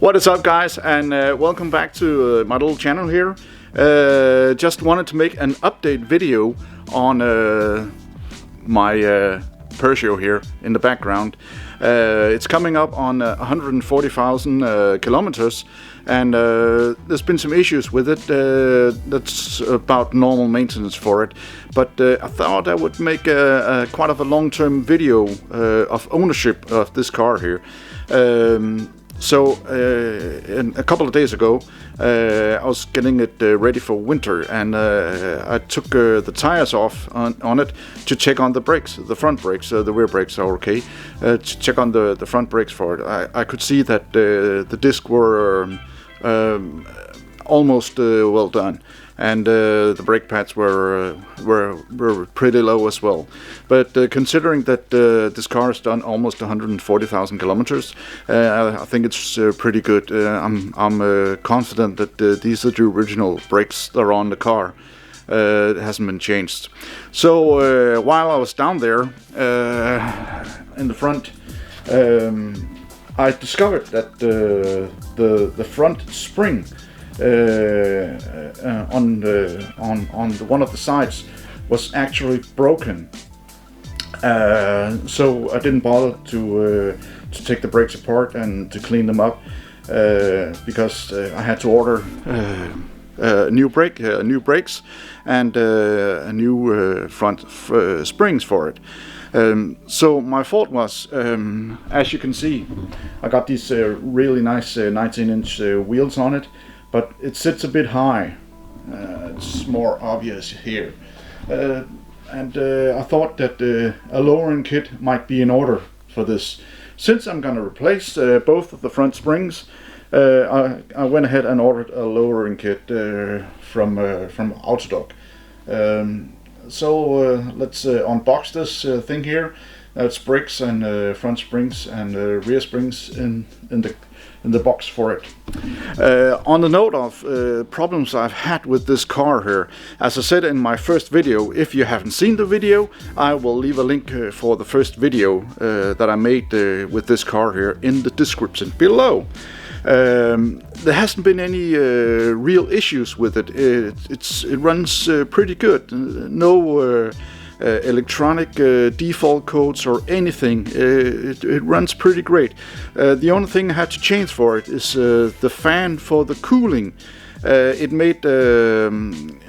What is up, guys, and welcome back to my little channel here. Just wanted to make an update video on my Peugeot here in the background. It's coming up on 140,000 kilometers, and there's been some issues with it. That's about normal maintenance for it, but I thought I would make quite of a long-term video of ownership of this car here. So a couple of days ago, I was getting it ready for winter, and I took the tires off on it to check on the brakes, the front brakes. The rear brakes are okay. To check on the front brakes for it, I could see that the discs were almost well done, and the brake pads were pretty low as well. But considering that this car has done almost 140,000 kilometers, I think it's pretty good. I'm confident that these are the original brakes that are on the car. It hasn't been changed. So while I was down there in the front, I discovered that the front spring on one of the sides was actually broken. So I didn't bother to take the brakes apart and to clean them up, because I had to order new brakes and a new front springs for it. So my fault was, as you can see, I got these really nice 19-inch wheels on it, but it sits a bit high. It's more obvious here, and I thought that a lowering kit might be in order for this. Since I'm going to replace both of the front springs, I went ahead and ordered a lowering kit from allso. So let's unbox this thing here. That's brakes and front springs and rear springs in the box for it. On the note of problems I've had with this car here, as I said in my first video, if you haven't seen the video, I will leave a link for the first video that I made with this car here in the description below. There hasn't been any real issues with it. It runs pretty good. No electronic default codes or anything. It runs pretty great. The only thing I had to change for it is the fan for the cooling. It made an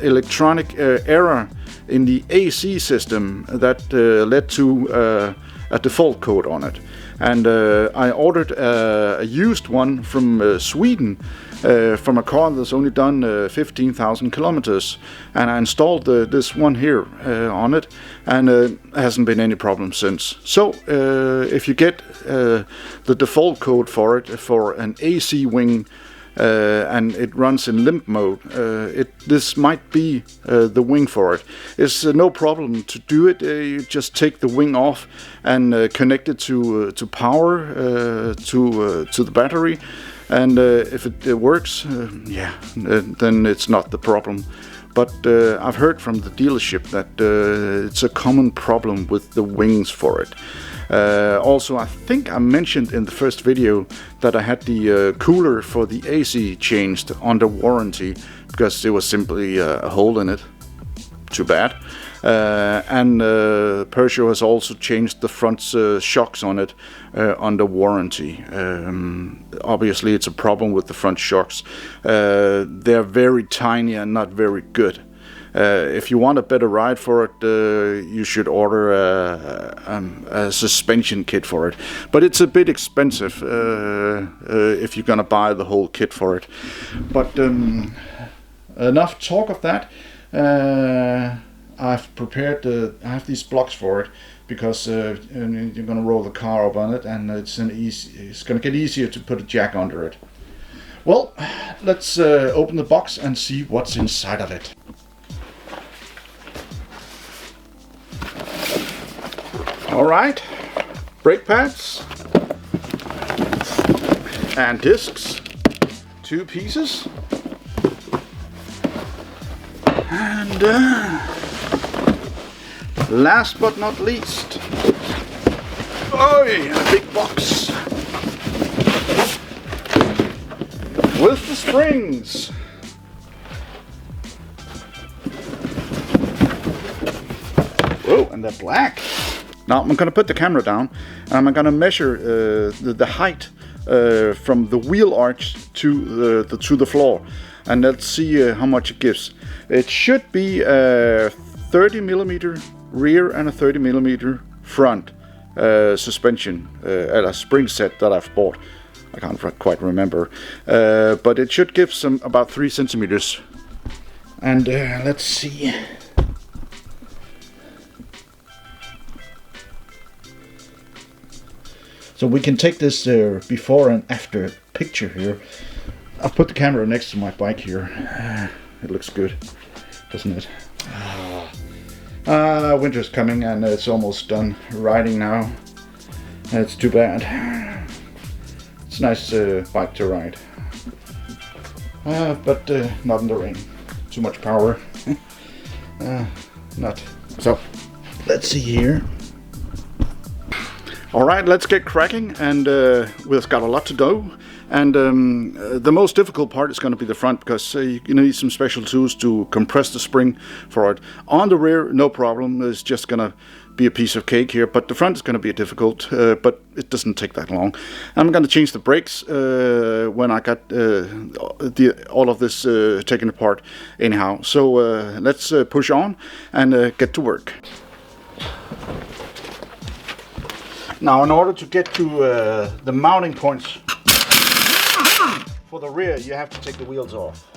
electronic error in the AC system that led to a default code on it. And I ordered a used one from Sweden, from a car that's only done 15,000 kilometers, and I installed this one here on it, and it hasn't been any problem since. So if you get the default code for it for an AC wing, and it runs in limp mode, this might be the wing for it. It's no problem to do it. You just take the wing off and connect it to power, to the battery, and if it works, yeah, then it's not the problem. But I've heard from the dealership that it's a common problem with the wings for it. Also, I think I mentioned in the first video that I had the cooler for the AC changed under warranty because there was simply a hole in it. Too bad. And Peugeot has also changed the front shocks on it under warranty. Obviously, it's a problem with the front shocks. They're very tiny and not very good. If you want a better ride for it, you should order a suspension kit for it. But it's a bit expensive if you're gonna buy the whole kit for it. But enough talk of that. I've prepared. I have these blocks for it because you're gonna roll the car up on it, and it's gonna get easier to put a jack under it. Well, let's open the box and see what's inside of it. Alright, brake pads and discs, 2 pieces, and last but not least, a big box with the springs. Whoa, and they're black. Now I'm gonna put the camera down and I'm gonna measure the height from the wheel arch to the floor, and let's see how much it gives. It should be a 30mm rear and a 30mm front suspension at a spring set that I've bought. I can't quite remember, but it should give some about 3 centimeters. And let's see. So we can take this before and after picture here. I'll put the camera next to my bike here. It looks good, doesn't it? Winter's coming and it's almost done riding now. It's too bad. It's a nice bike to ride. But not in the rain. Too much power. Not. So, let's see here. Alright, let's get cracking, and we've got a lot to do. And the most difficult part is going to be the front, because you need some special tools to compress the spring for it. On the rear, no problem, it's just going to be a piece of cake here, but the front is going to be difficult, but it doesn't take that long. I'm going to change the brakes when I got all of this taken apart anyhow. So let's push on and get to work. Now, in order to get to the mounting points for the rear, you have to take the wheels off.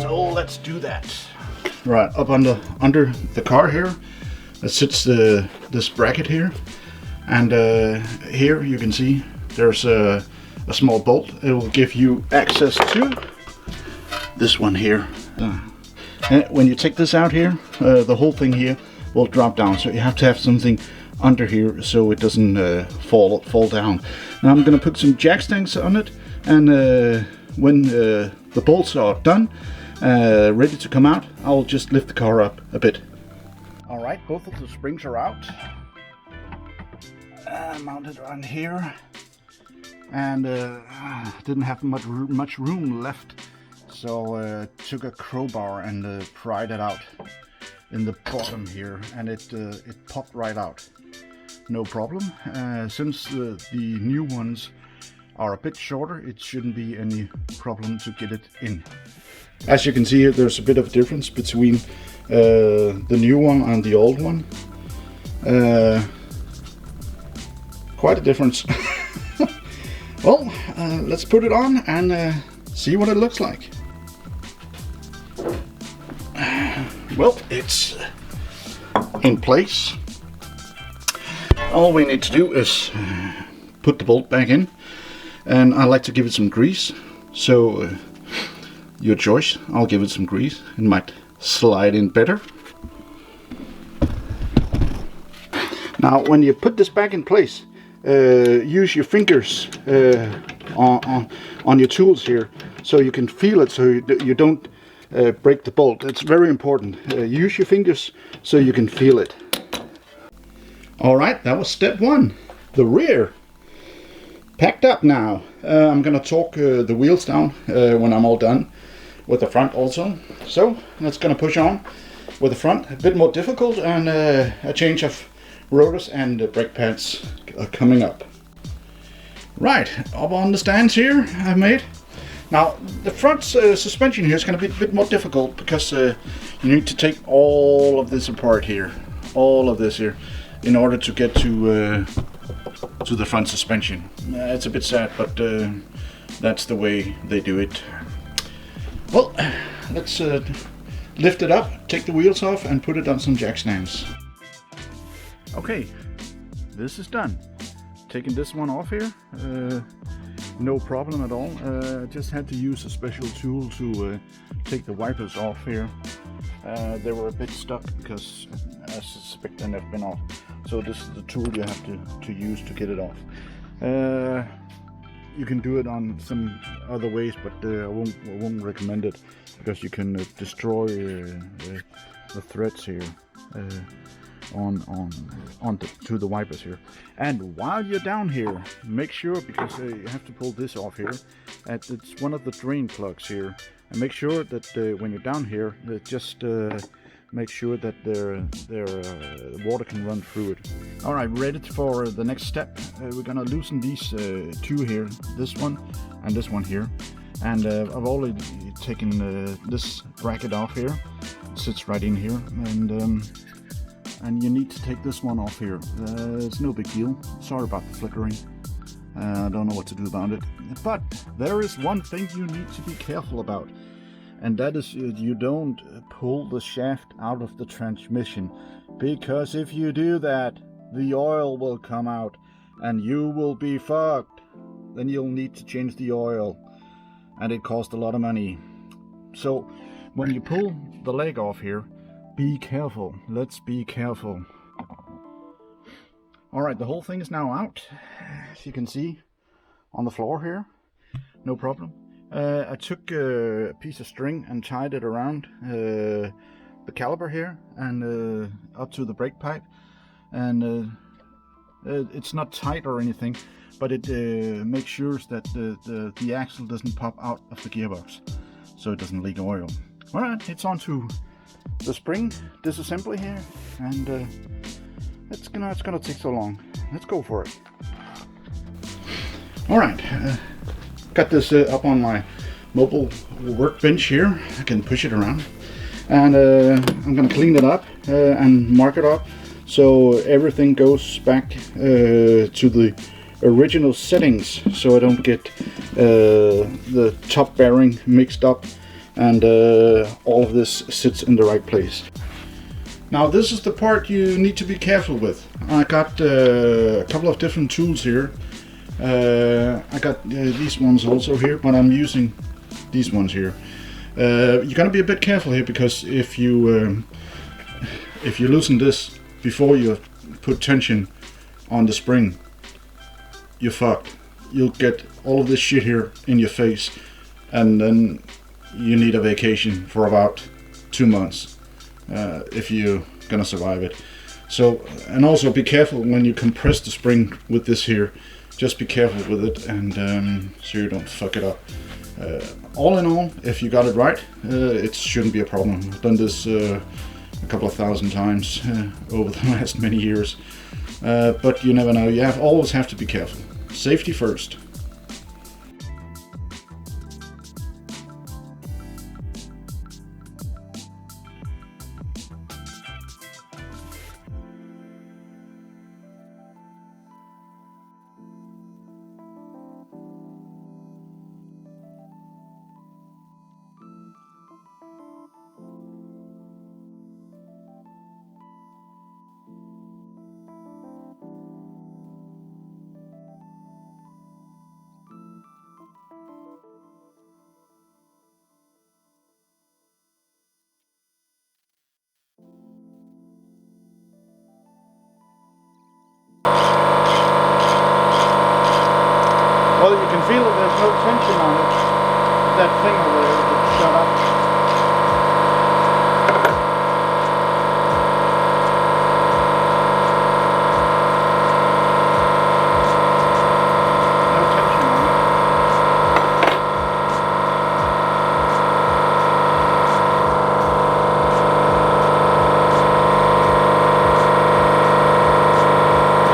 So let's do that. Right, up under the car here, that sits this bracket here, and here you can see there's a small bolt. It will give you access to this one here. And when you take this out here, the whole thing here will drop down, so you have to have something under here so it doesn't fall down. Now I'm going to put some jack stands on it, and when the bolts are done, ready to come out, I'll just lift the car up a bit. Alright, both of the springs are out. Mounted on here, and didn't have much room left. So took a crowbar and pried it out in the bottom here, and it popped right out. No problem. Since the new ones are a bit shorter, it shouldn't be any problem to get it in. As you can see here, there's a bit of a difference between the new one and the old one. Quite a difference. Well, let's put it on and see what it looks like. Well, it's in place. All we need to do is put the bolt back in, and I like to give it some grease. So your choice. I'll give it some grease. It might slide in better. Now, when you put this back in place, use your fingers on your tools here, so you can feel it, so you don't break the bolt. It's very important. Use your fingers so you can feel it. Alright, that was step one. The rear. Packed up now. I'm gonna torque the wheels down when I'm all done with the front also. So that's gonna push on with the front. A bit more difficult, and a change of rotors and brake pads are coming up. Right, up on the stands here I've made. Now, the front suspension here is going to be a bit more difficult, because you need to take all of this apart here, all of this here, in order to get to the front suspension. It's a bit sad, but that's the way they do it. Well, let's lift it up, take the wheels off, and put it on some jack stands. Okay, this is done. Taking this one off here. No problem at all. Just had to use a special tool to take the wipers off here. They were a bit stuck because I suspect they've never been off. So this is the tool you have to use to get it off. You can do it on some other ways, but I won't recommend it, because you can destroy the threads here. to the wipers here. And while you're down here, make sure, because you have to pull this off here, and it's one of the drain plugs here, and make sure that when you're down here, just make sure that the water can run through it. All right, ready for the next step. We're gonna loosen these two here, this one and this one here. And I've already taken this bracket off here. It sits right in here, and you need to take this one off here. It's no big deal. Sorry about the flickering. I don't know what to do about it. But there is one thing you need to be careful about, and that is you don't pull the shaft out of the transmission, because if you do that, the oil will come out and you will be fucked. Then you'll need to change the oil, and it costs a lot of money. So when you pull the leg off here, be careful. Let's be careful. Alright, the whole thing is now out, as you can see on the floor here. No problem. I took a piece of string and tied it around the caliper here and up to the brake pipe, and it's not tight or anything, but it makes sure that the axle doesn't pop out of the gearbox, so it doesn't leak oil. Alright, it's on to the spring disassembly here, and it's gonna take so long. Let's go for it. Alright, got this up on my mobile workbench here. I can push it around, and I'm gonna clean it up and mark it up so everything goes back to the original settings, so I don't get the top bearing mixed up, and all of this sits in the right place. Now this is the part you need to be careful with. I got a couple of different tools here. I got these ones also here, but I'm using these ones here. You gotta be a bit careful here, because if you loosen this before you put tension on the spring, you're fucked. You'll get all of this shit here in your face, and then you need a vacation for about 2 months if you're gonna survive it. So, and also be careful when you compress the spring with this here. Just be careful with it, and so you don't fuck it up. All in all, if you got it right, it shouldn't be a problem. I've done this a couple of thousand times over the last many years, but you never know. You always have to be careful. Safety first. Well, you can feel that there's no tension on it. That thing over there will shut up. No tension on it.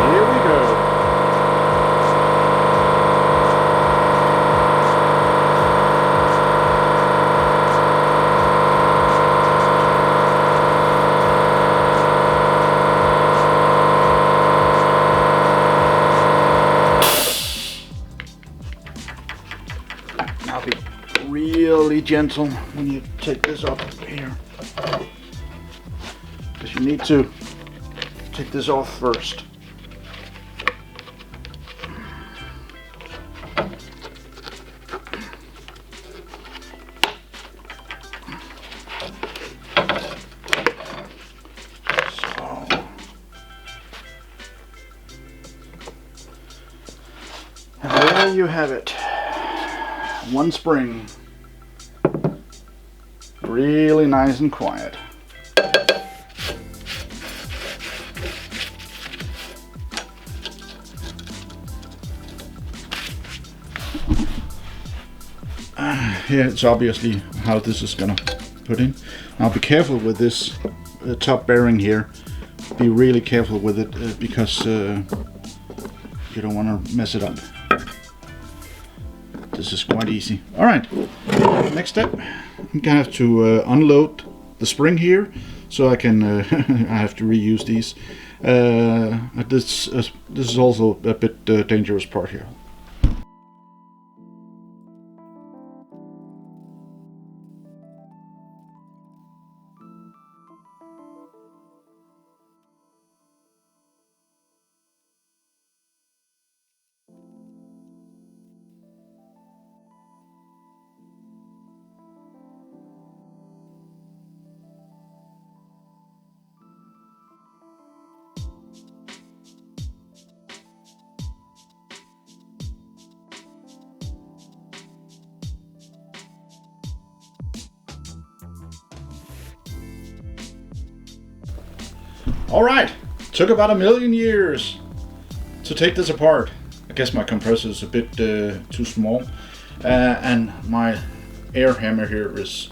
Here we go. Now be really gentle when you take this off here, because you need to take this off first. There you have it. One spring. Really nice and quiet. here it's obviously how this is gonna put in. Now be careful with this top bearing here. Be really careful with it because you don't want to mess it up. This is quite easy. All right, next step, I'm gonna have to unload the spring here, so I can I have to reuse these. This is also a bit dangerous part here. Alright, took about 1,000,000 years to take this apart. I guess my compressor is a bit too small, and my air hammer here is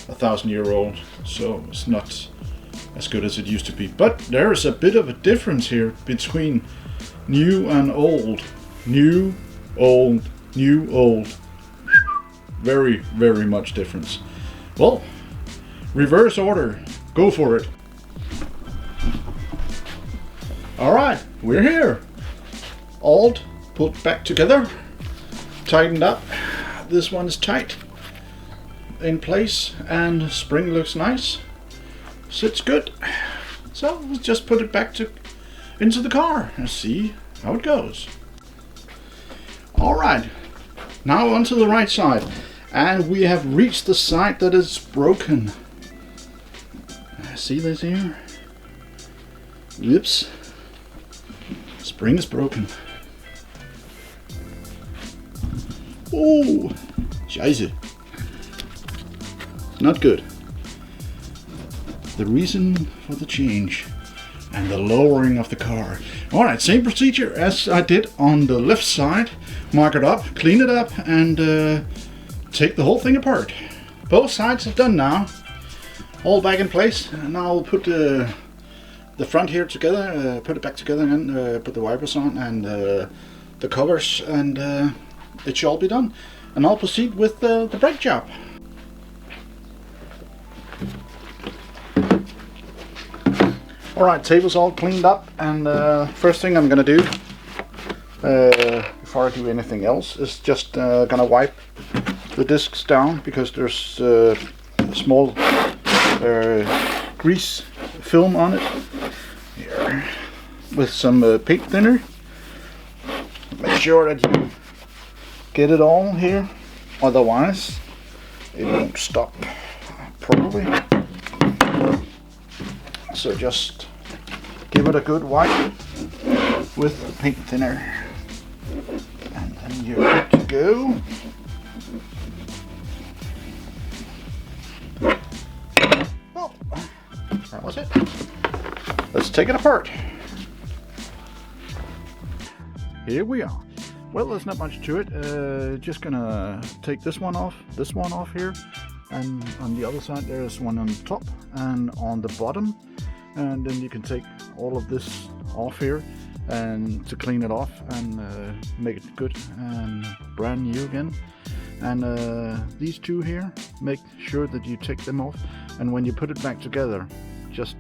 1,000-year-old, so it's not as good as it used to be. But there is a bit of a difference here between new and old. New, old, new, old. Very, very much difference. Well, reverse order, go for it. Alright, we're here. Alt, put back together, tightened up. This one is tight in place and spring looks nice. Sits good. So let's just put it back into the car and see how it goes. Alright, now onto the right side. And we have reached the side that is broken. See this here? Whoops. Spring is broken. Oh, scheiße. Not good. The reason for the change and the lowering of the car. Alright, same procedure as I did on the left side. Mark it up, clean it up, and take the whole thing apart. Both sides are done now. All back in place. And now I'll put the front here together, put it back together and put the wipers on and the covers, and it shall be done. And I'll proceed with the brake job. Alright, table's all cleaned up, and first thing I'm gonna do before I do anything else is just gonna wipe the discs down, because there's small grease film on it here with some paint thinner. Make sure that you get it all here, otherwise it won't stop properly. So just give it a good wipe with the paint thinner, and then you're good to go. Well, that was it. Let's take it apart. Here we are. Well, there's not much to it. Just gonna take this one off here, and on the other side there's one on the top and on the bottom, and then you can take all of this off here and to clean it off and make it good and brand new again. And these two here, make sure that you take them off, and when you put it back together, just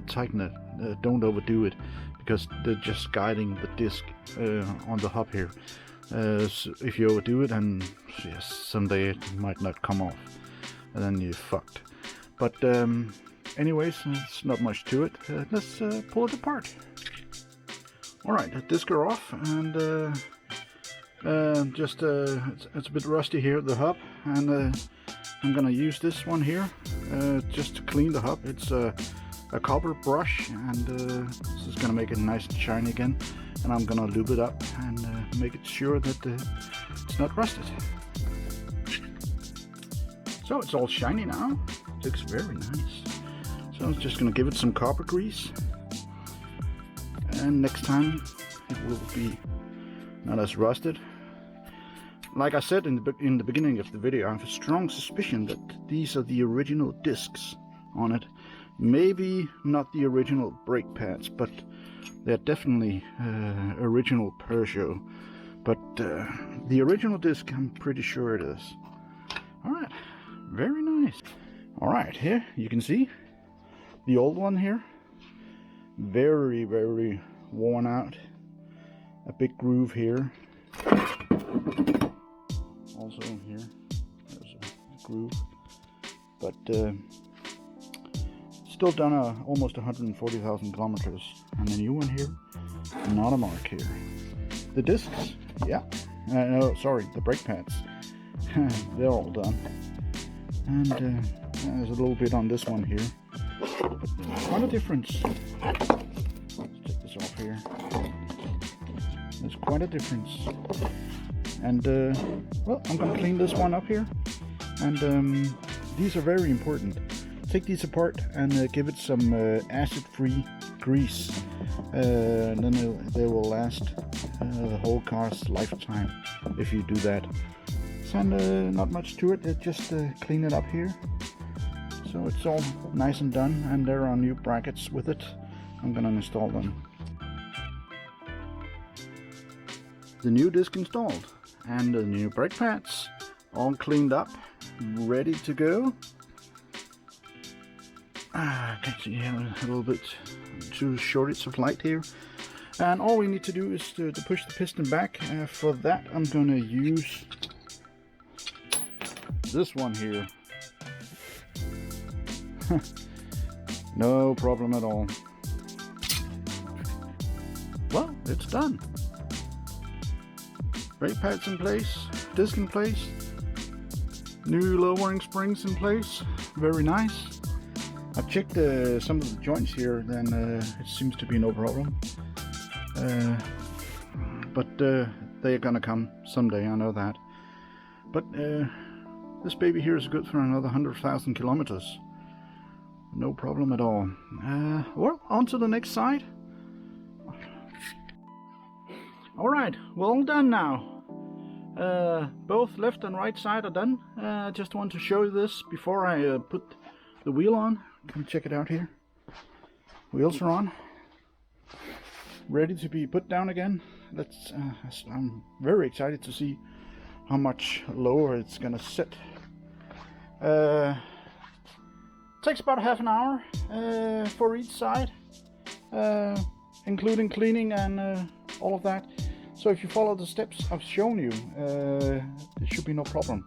tighten it. Don't overdo it, because they're just guiding the disc on the hub here. So if you overdo it, and yes, someday it might not come off, and then you're fucked. But anyways, it's not much to it. Let's pull it apart. Alright, the discs are off, and just it's a bit rusty here, the hub, and I'm gonna use this one here just to clean the hub. It's a copper brush, and this is gonna make it nice and shiny again, and I'm gonna lube it up and make it sure that it's not rusted. So it's all shiny now. It looks very nice. So I'm just gonna give it some copper grease, and next time it will be not as rusted. like I said in the beginning of the video, I have a strong suspicion that these are the original discs on it. Maybe not the original brake pads, but they're definitely original Peugeot. But the original disc, I'm pretty sure it is. Alright, very nice. Alright, here you can see the old one here. Very, very worn out. A big groove here. Also here, there's a groove. But still done almost 140,000 kilometers. And the new one here, not a mark here. The discs, yeah. No, sorry, the brake pads. They're all done. And there's a little bit on this one here. But quite a difference. Let's take this off here. There's quite a difference. And well, I'm gonna clean this one up here. And these are very important. Take these apart and give it some acid-free grease. And then they will last the whole car's lifetime if you do that. So not much to it, just clean it up here. So it's all nice and done, and there are new brackets with it. I'm gonna install them. The new disc installed, and the new brake pads all cleaned up, ready to go. I can see a little bit too shortage of light here. And all we need to do is to push the piston back. For that I'm gonna use this one here. No problem at all. Well, it's done. Brake pads in place, disc in place, new lowering springs in place. Very nice. I've checked some of the joints here, then it seems to be no problem. But they're gonna come someday, I know that. But this baby here is good for another 100,000 kilometers. No problem at all. Well, on to the next side. Alright, we're all done now. Both left and right side are done. I just want to show you this before I put the wheel on. Come check it out here. Wheels are on. Ready to be put down again. I'm very excited to see how much lower it's gonna sit. Takes about half an hour for each side, including cleaning and all of that. So if you follow the steps I've shown you, it should be no problem.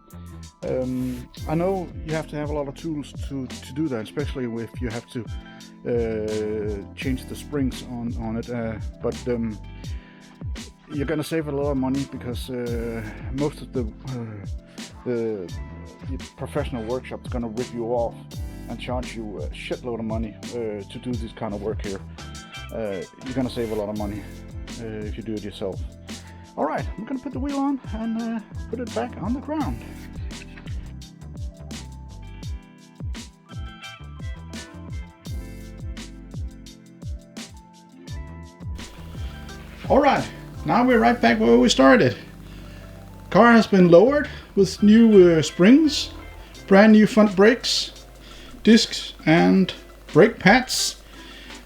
I know you have to have a lot of tools to do that, especially if you have to change the springs on it, but you're gonna save a lot of money because most of the professional workshop is gonna rip you off and charge you a shitload of money to do this kind of work here. You're gonna save a lot of money if you do it yourself. Alright, I'm gonna put the wheel on and put it back on the ground. Alright, now we're right back where we started. Car has been lowered with new springs, brand new front brakes, discs and brake pads,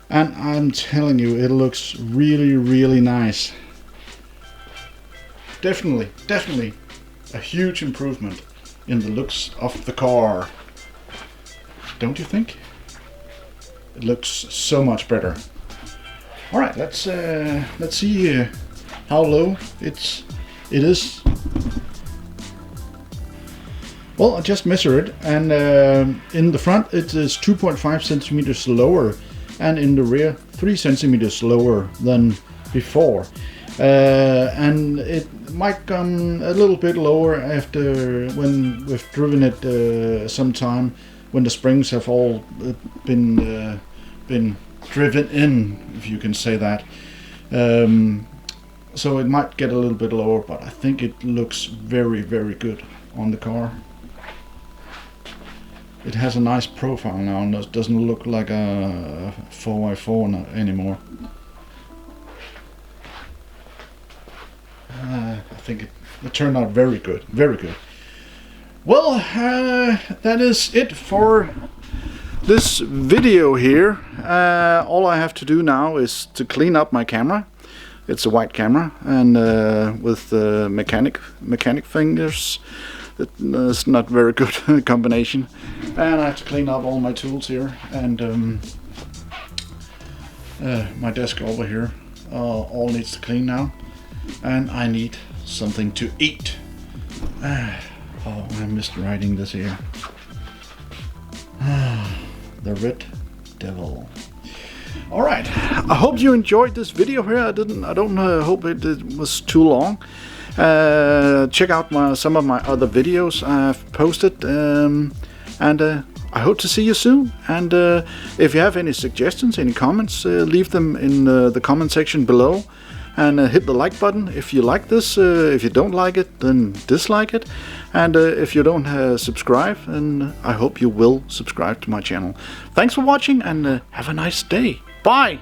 and I'm telling you, it looks really, really nice. Definitely a huge improvement in the looks of the car. Don't you think? It looks so much better. All right, let's see how low it is. Well, I just measured it, and in the front it is 2.5 centimeters lower, and in the rear 3 centimeters lower than before. And it might come a little bit lower after when we've driven it some time, when the springs have all been driven in, if you can say that. So it might get a little bit lower, but I think it looks very, very good on the car. It has a nice profile now and it doesn't look like a 4x4 anymore. I think it turned out very good, very good. Well, that is it for this video here. All I have to do now is to clean up my camera. It's a white camera, and with mechanic fingers, it's not very good combination. And I have to clean up all my tools here, and my desk over here all needs to clean now, and I need something to eat. Oh, I missed writing this here. The Red Devil. All right, I hope you enjoyed this video here. I don't hope it was too long. Check out some of my other videos I've posted, and I hope to see you soon. And if you have any suggestions, any comments, leave them in the comment section below, and hit the like button if you like this. If you don't like it, then dislike it. And if you don't subscribe, then I hope you will subscribe to my channel. Thanks for watching, and have a nice day. Bye!